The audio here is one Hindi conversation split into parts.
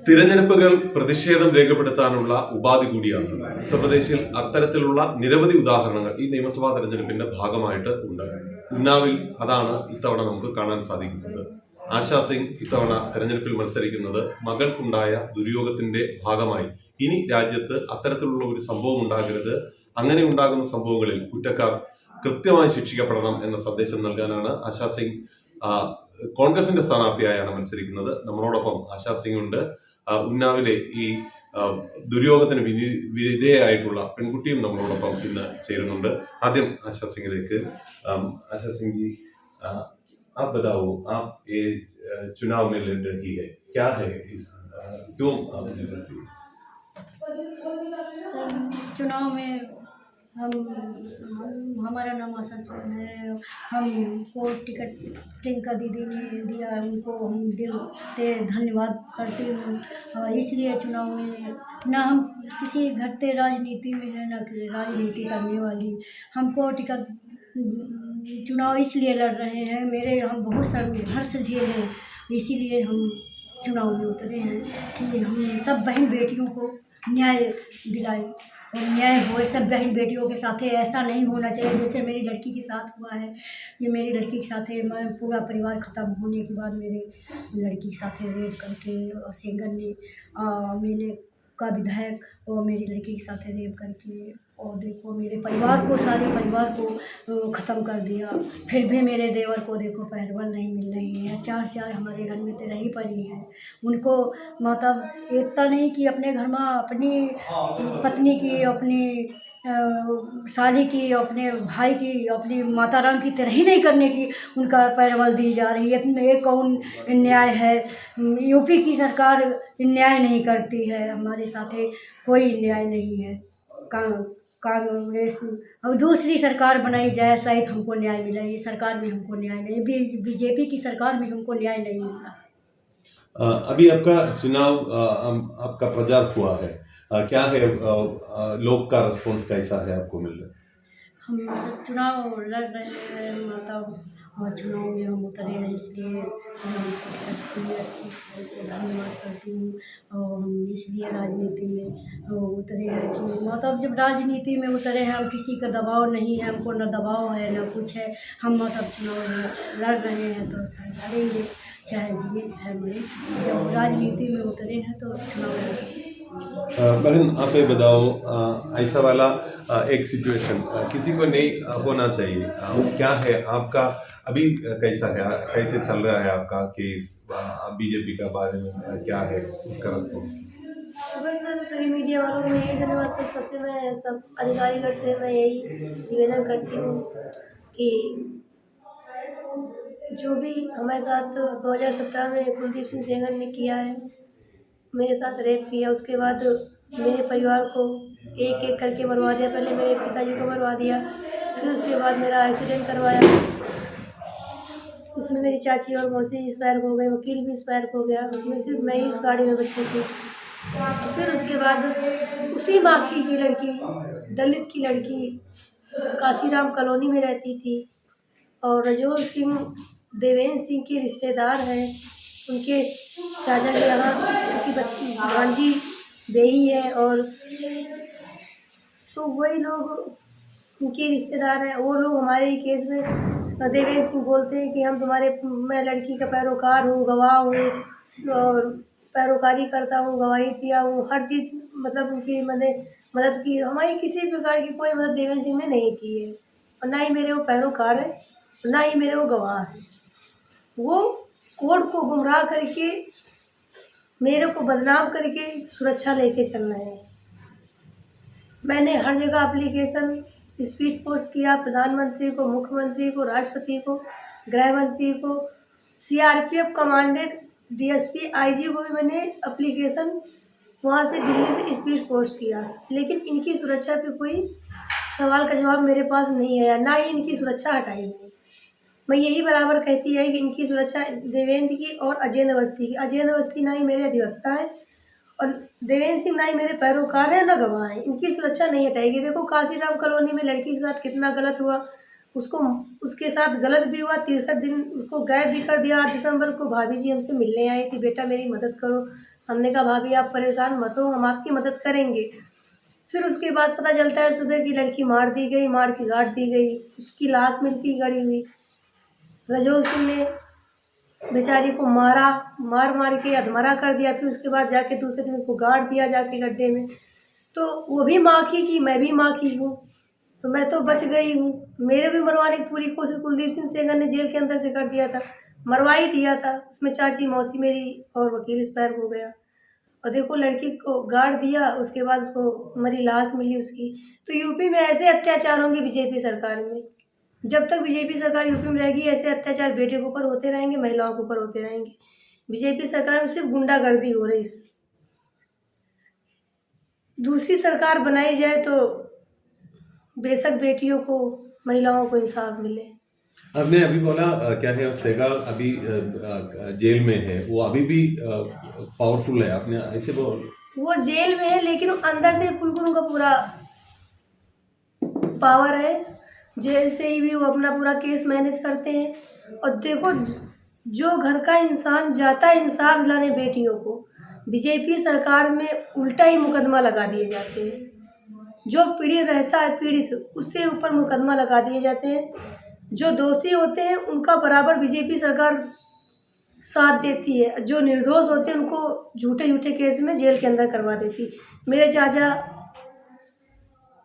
തിരഞ്ഞെടുപ്പുകൾ പ്രതിഷേധം രേഖപ്പെടുത്താനുള്ള ഉപാധി കൂടിയാണ്. ഉത്തർപ്രദേശിൽ അത്തരത്തിലുള്ള നിരവധി ഉദാഹരണങ്ങൾ ഈ നിയമസഭാ തെരഞ്ഞെടുപ്പിന്റെ ഭാഗമായിട്ട് ഉണ്ട്. ഉന്നാവിൽ അതാണ് ഇത്തവണ നമുക്ക് കാണാൻ സാധിക്കുന്നത്. ആശാ സിംഗ് ഇത്തവണ തെരഞ്ഞെടുപ്പിൽ മത്സരിക്കുന്നത് മകൾക്കുണ്ടായ ദുര്യോഗത്തിന്റെ ഭാഗമായി. ഇനി രാജ്യത്ത് അത്തരത്തിലുള്ള ഒരു സംഭവം ഉണ്ടാകരുത്, അങ്ങനെ ഉണ്ടാകുന്ന സംഭവങ്ങളിൽ കുറ്റക്കാർ കൃത്യമായി ശിക്ഷിക്കപ്പെടണം എന്ന സന്ദേശം നൽകാനാണ് ആശാ സിംഗ് കോൺഗ്രസിന്റെ സ്ഥാനാർത്ഥിയായാണ് മത്സരിക്കുന്നത്. നമ്മളോടൊപ്പം ആശാ സിംഗ് ഉണ്ട്. ഉന്നാവിലെ ഈ ദുര്യോഗത്തിന് വിധേയായിട്ടുള്ള പെൺകുട്ടിയും നമ്മളോടൊപ്പം ഇന്ന് ചേരുന്നുണ്ട്. ആദ്യം ആശാ സിംഗിലേക്ക്. आशा सिंह जी, आप बताओ, आप ये चुनाव में लड़ रही है, क्या है इस क्यों आप लड़ रही है? सर, चुनाव में हमारा नाम आशा सिंह है। हमको टिकट प्रियंका दीदी ने दिया, उनको हम दिल से धन्यवाद करती हूँ। इसलिए चुनाव में ना हम किसी घटते राजनीति में है, ना राजनीति करने वाली। हमको टिकट चुनाव इसलिए लड़ रहे हैं, मेरे हम बहुत संघर्ष झेले, इसीलिए हम चुनाव में उतरे हैं कि हम सब बहन बेटियों को न्याय दिलाए और न्याय हो सब बहन बेटियों के साथ। ऐसा नहीं होना चाहिए जैसे मेरी लड़की के साथ हुआ है। ये मेरी लड़की के साथ मैं पूरा परिवार ख़त्म होने के बाद मेरे लड़की के साथ रेप करके और सेंगर ने मेरे का विधायक और मेरी लड़की के साथ रेप करके और देखो मेरे परिवार को, सारे परिवार को ख़त्म कर दिया। फिर भी मेरे देवर को देखो पहलवान नहीं मिल रही है। चार हमारे घर में तो रही पड़ी है। उनको मतलब एकता नहीं कि अपने घर में अपनी पत्नी की, अपनी साली की, अपने भाई की, अपनी माता राम की तरह ही नहीं करने की उनका पैरवल दी जा रही है। ये कौन न्याय है? यूपी की सरकार न्याय नहीं करती है, हमारे साथ कोई न्याय नहीं है। कांग्रेस और दूसरी सरकार बनाई जाए, शायद हमको न्याय मिला। ये सरकार में हमको न्याय नहीं, बीजेपी की सरकार में हमको न्याय नहीं मिला। अभी आपका चुनाव आपका प्रचार हुआ है, क्या है लोग का रिस्पॉन्स कैसा है आपको मिल रहा है? हम चुनाव लड़ रहे हैं, मतलब और चुनाव में हम उतरे हैं, इसलिए धन्यवाद करती हूँ। और हम इसलिए राजनीति में उतरे हैं कि मतलब जब राजनीति में उतरे हैं, हम किसी का दबाव नहीं है, हमको न दबाव है न कुछ है। हम मतलब चुनाव लड़ रहे हैं तो लड़ेंगे, चाहे जिए चाहे मरे। जब राजनीति में उतरे हैं तो चुनाव लड़ेंगे। बहन, आप ये बताओ, ऐसा वाला एक सिचुएशन किसी को नहीं होना चाहिए, क्या है आपका अभी कैसा है, कैसे चल रहा है आपका केस? बीजेपी का बारे में क्या है उसका रिस्पॉन्स? बस सभी मीडिया वालों को यही धन्यवाद करती, सबसे मैं सब अधिकारीगण से मैं यही निवेदन करती हूँ कि जो भी हमारे साथ 2017 में कुलदीप सिंह सेंगर ने किया है, मेरे साथ रेप किया, उसके बाद मेरे परिवार को एक एक करके मरवा दिया। पहले मेरे पिताजी को मरवा दिया, फिर उसके बाद मेरा एक्सीडेंट करवाया, उसमें मेरी चाची और मौसी एक्सपायर हो गई, वकील भी एक्सपायर हो गया, उसमें सिर्फ मैं ही उस गाड़ी में बची थी। फिर उसके बाद उसी माखी की लड़की, दलित की लड़की, काशीराम कॉलोनी में रहती थी और रजोल सिंह देवेंद्र सिंह के रिश्तेदार हैं, उनके चाचा के यहाँ उनकी भांजी बेही है, और तो वही लोग उनके रिश्तेदार हैं। वो लोग हमारे केस में देवेंद्र सिंह बोलते हैं कि हम तुम्हारे, मैं लड़की का पैरोकार हूँ, गवाह हूँ और पैरोकारी करता हूँ, गवाही दिया हूँ, हर चीज़ मतलब उनकी मदद की। हमारी किसी प्रकार की कोई मदद देवेंद्र सिंह ने नहीं की है, और ना ही मेरे वो पैरोकार है, ना ही मेरे वो गवाह है। वो कोर्ट को गुमराह करके, मेरे को बदनाम करके सुरक्षा लेके चल रहे हैं। मैंने हर जगह एप्लीकेशन, स्पीड पोस्ट किया, प्रधानमंत्री को, मुख्यमंत्री को, राष्ट्रपति को, गृह मंत्री को, सीआरपीएफ कमांडेंट, डीएसपी, आईजी को भी मैंने एप्लीकेशन वहाँ से दिल्ली से स्पीड पोस्ट किया, लेकिन इनकी सुरक्षा पे कोई सवाल का जवाब मेरे पास नहीं आया, ना ही इनकी सुरक्षा हटाई गई। मैं यही बराबर कहती है कि इनकी सुरक्षा देवेंद्र की और अजेंद्र अवस्थी की। अजेंद्र अवस्थी ना ही मेरे अधिवक्ता हैं और देवेंद्र सिंह ना ही मेरे पैरोकार हैं, ना गवाह हैं। इनकी सुरक्षा नहीं हटाएगी। देखो काशीराम कॉलोनी में लड़की के साथ कितना गलत हुआ, उसको उसके साथ गलत भी हुआ, 63 दिन उसको गायब भी कर दिया। 8 दिसंबर को भाभी जी हमसे मिलने आई थी, बेटा मेरी मदद करो, हमने कहा भाभी आप परेशान मत हो, हम आपकी मदद करेंगे। फिर उसके बाद पता चलता है सुबह की लड़की मार दी गई, मार के गाड़ दी गई, उसकी लाश मिलती गड़ी हुई। रजोल सिंह ने बेचारी को मारा, मार मार के अधमरा कर दिया, फिर उसके बाद जाके दूसरे दिन उसको गाड़ दिया जाके गड्ढे में। तो वो भी माँ की मैं भी माँ की हूँ, तो मैं तो बच गई हूँ। मेरे भी मरवाने की पूरी कोशिश कुलदीप सिंह सेंगर ने जेल के अंदर से कर दिया था, मरवा ही दिया था। उसमें चाची मौसी मेरी और वकील एक्सपायर हो गया, और देखो लड़की को गाड़ दिया, उसके बाद उसको मरी लाश मिली उसकी। तो यूपी में ऐसे अत्याचार होंगे बीजेपी सरकार में, जब तक बीजेपी सरकार यूपी में रहेगी ऐसे अत्याचार बेटे के ऊपर होते रहेंगे, महिलाओं के ऊपर होते रहेंगे। बीजेपी सरकार में सिर्फ गुंडागर्दी हो रही। दूसरी सरकार बनाई जाए तो बेशक बेटियों को, महिलाओं को इंसाफ मिले। आपने अभी बोला क्या है सेगाल अभी जेल में है, वो अभी भी पावरफुल है, आपने ऐसे बोल। वो जेल में है लेकिन अंदर से बिल्कुल उनका पूरा पावर है, जेल से ही भी वो अपना पूरा केस मैनेज करते हैं। और देखो जो घर का इंसान जाता है इंसाफ दिलाने बेटियों को, बीजेपी सरकार में उल्टा ही मुकदमा लगा दिए जाते हैं। जो पीड़ित रहता है, पीड़ित उससे ऊपर मुकदमा लगा दिए जाते हैं। जो दोषी होते हैं उनका बराबर बीजेपी सरकार साथ देती है, जो निर्दोष होते हैं उनको झूठे झूठे केस में जेल के अंदर करवा देती। मेरे चाचा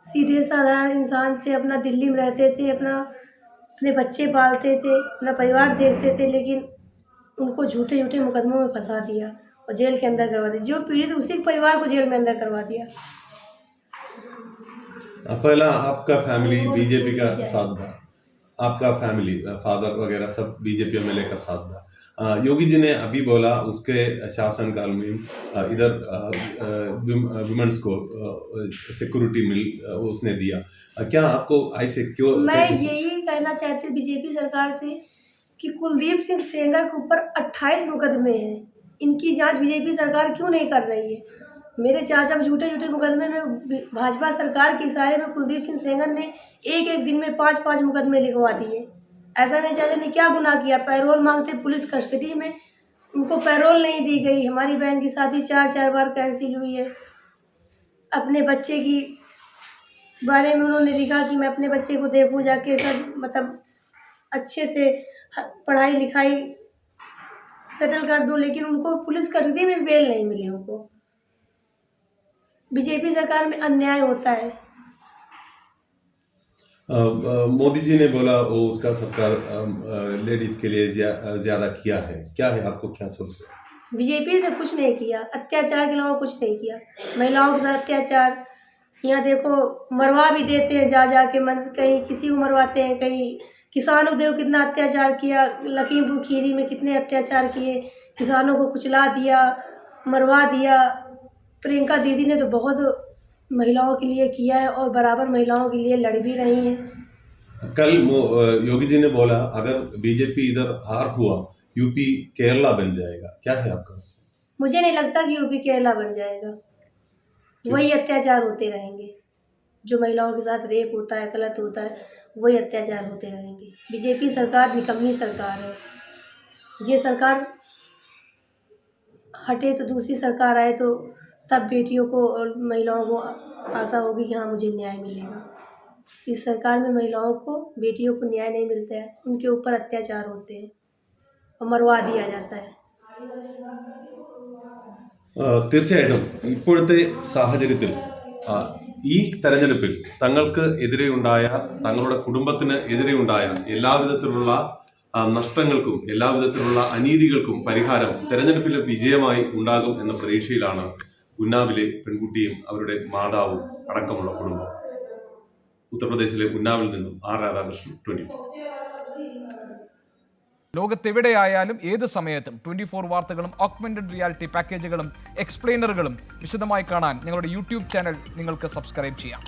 सीधे साधारण इंसान थे, अपना दिल्ली में रहते थे, अपने बच्चे पालते थे, अपना परिवार देखते थे, लेकिन उनको झूठे झूठे मुकदमों में फंसा दिया और जेल के अंदर करवा दिया। जो पीड़ित उसी परिवार को जेल में अंदर करवा दिया। पहला आपका फैमिली बीजेपी का साथ था, आपका फैमिली फादर वगैरह सब बीजेपी एमएलए का साथ था। योगी जी ने अभी बोला उसके शासनकाल में इधर वुमेन्स को सिक्योरिटी मिल उसने दिया, क्या आपको ऐसे क्यों? मैं यही कहना चाहती हूँ बीजेपी सरकार से कि कुलदीप सिंह सेंगर के ऊपर 28 मुकदमे हैं, इनकी जांच बीजेपी सरकार क्यों नहीं कर रही है? मेरे चाचा को झूठे झूठे मुकदमे में भाजपा सरकार के इशारे में कुलदीप सिंह सेंगर ने एक एक दिन में 5-5 मुकदमे लिखवा दिए। ऐसा नहीं, चाचा ने क्या गुनाह किया? पैरोल मांगते पुलिस कस्टडी में, उनको पैरोल नहीं दी गई। हमारी बहन की शादी 4-4 बार कैंसिल हुई है। अपने बच्चे की बारे में उन्होंने लिखा कि मैं अपने बच्चे को देखूं जाके, सब मतलब अच्छे से पढ़ाई लिखाई सेटल कर दूं, लेकिन उनको पुलिस कस्टडी में बेल नहीं मिली। उनको बीजेपी सरकार में अन्याय होता है। मोदी जी ने बोला वो उसका सरकार लेडीज के लिए ज्यादा किया है, क्या है आपको क्या सोचते हैं? बीजेपी ने कुछ नहीं किया, अत्याचार के अलावा कुछ नहीं किया। महिलाओं के साथ अत्याचार, यहाँ देखो मरवा भी देते हैं जा जा के, कहीं किसी को मरवाते हैं, कहीं किसानों को देखो कितना अत्याचार किया। लखीमपुर खीरी में कितने अत्याचार किए, किसानों को कुचला दिया, मरवा दिया। प्रियंका दीदी ने तो बहुत महिलाओं के लिए किया है और बराबर महिलाओं के लिए लड़ भी रही हैं। कल योगी जी ने बोला अगर बीजेपी इधर हार हुआ यूपी केरला बन जाएगा, क्या है आपका? मुझे नहीं लगता कि यूपी केरला बन जाएगा, वही अत्याचार होते रहेंगे। जो महिलाओं के साथ रेप होता है, गलत होता है, वही अत्याचार होते रहेंगे। बीजेपी सरकार निकम्मी सरकार है। ये सरकार हटे तो दूसरी सरकार आए तो तब बेटियों को और महिलाओं को आशा होगी कि हाँ मुझे न्याय मिलेगा। इस सरकार में महिलाओं को, बेटियों को न्याय नहीं मिलता है, उनके ऊपर अत्याचार होते हैं और मरवा दिया जाता है। തീർച്ചയായിട്ടും ഇപ്പോഴത്തെ സാഹചര്യത്തിൽ ഈ തെരഞ്ഞെടുപ്പിൽ തങ്ങൾക്ക് എതിരെയുണ്ടായ, തങ്ങളുടെ കുടുംബത്തിന് എതിരെയുണ്ടായ എല്ലാവിധത്തിലുള്ള നഷ്ടങ്ങൾക്കും എല്ലാവിധത്തിലുള്ള അനീതികൾക്കും പരിഹാരം തെരഞ്ഞെടുപ്പിലെ വിജയമായി ഉണ്ടാകും എന്ന പ്രതീക്ഷയിലാണ് ഉന്നാവിലെ പെൺകുട്ടിയും അവരുടെ മാതാവും അടക്കമുള്ള കുടുംബം. ഉത്തർപ്രദേശിലെ ഉന്നാവിൽ നിന്നും ആർ രാധാകൃഷ്ണൻ, 24. ലോകത്തെവിടെയായാലും ഏത് സമയത്തും 24 വാർത്തകളും ഓഗ്മെന്റഡ് റിയാലിറ്റി പാക്കേജുകളും എക്സ്പ്ലെയിനറുകളും വിശദമായി കാണാൻ ഞങ്ങളുടെ യൂട്യൂബ് ചാനൽ നിങ്ങൾക്ക് സബ്സ്ക്രൈബ് ചെയ്യാം.